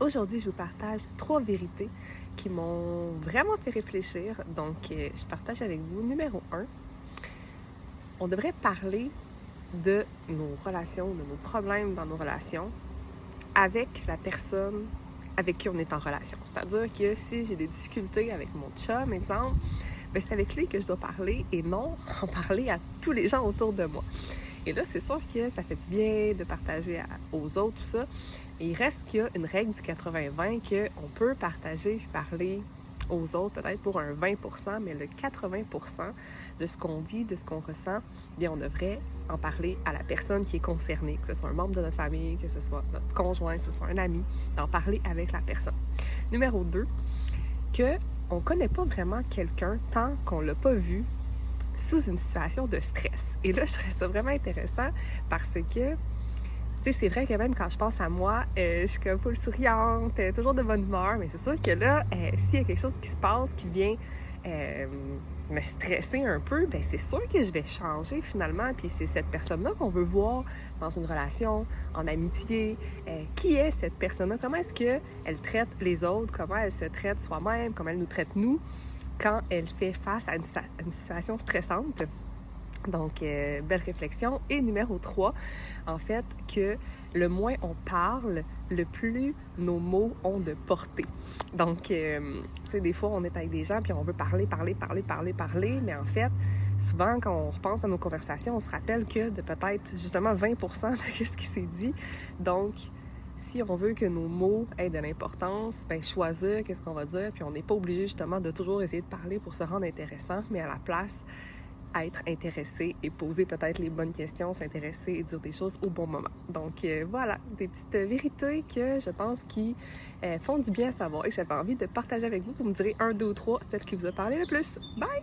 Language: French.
Aujourd'hui, je vous partage 3 vérités qui m'ont vraiment fait réfléchir. Donc, je partage avec vous. Numéro 1, on devrait parler de nos relations, de nos problèmes dans nos relations avec la personne avec qui on est en relation. C'est-à-dire que si j'ai des difficultés avec mon chum, exemple, ben c'est avec lui que je dois parler et non en parler à tous les gens autour de moi. Et là, c'est sûr que ça fait du bien de partager aux autres, tout ça. Et il reste qu'il y a une règle du 80-20 qu'on peut partager et parler aux autres, peut-être pour un 20%, mais le 80% de ce qu'on vit, de ce qu'on ressent, bien, on devrait en parler à la personne qui est concernée, que ce soit un membre de notre famille, que ce soit notre conjoint, que ce soit un ami, d'en parler avec la personne. Numéro 2, qu'on ne connaît pas vraiment quelqu'un tant qu'on ne l'a pas vu sous une situation de stress. Et là, je trouve ça vraiment intéressant parce que, tu sais, c'est vrai que même quand je pense à moi, je suis comme full souriante, toujours de bonne humeur, mais c'est sûr que là, s'il y a quelque chose qui se passe, qui vient me stresser un peu, ben c'est sûr que je vais changer finalement. Puis c'est cette personne-là qu'on veut voir dans une relation, en amitié. Qui est cette personne-là? Comment est-ce qu'elle traite les autres? Comment elle se traite soi-même? Comment elle nous traite nous? Quand elle fait face à une situation stressante. Donc, belle réflexion. Et numéro 3, en fait, que le moins on parle, le plus nos mots ont de portée. Donc, tu sais, des fois, on est avec des gens puis on veut parler, mais en fait, souvent, quand on repense à nos conversations, on se rappelle que de peut-être justement 20% de ce qui s'est dit. Donc, si on veut que nos mots aient de l'importance, ben choisir qu'est-ce qu'on va dire, puis on n'est pas obligé justement de toujours essayer de parler pour se rendre intéressant, mais à la place, être intéressé et poser peut-être les bonnes questions, s'intéresser et dire des choses au bon moment. Donc voilà, des petites vérités que je pense qui font du bien à savoir et que j'avais envie de partager avec vous. Vous me direz 1, 2 ou 3, celle qui vous a parlé le plus. Bye!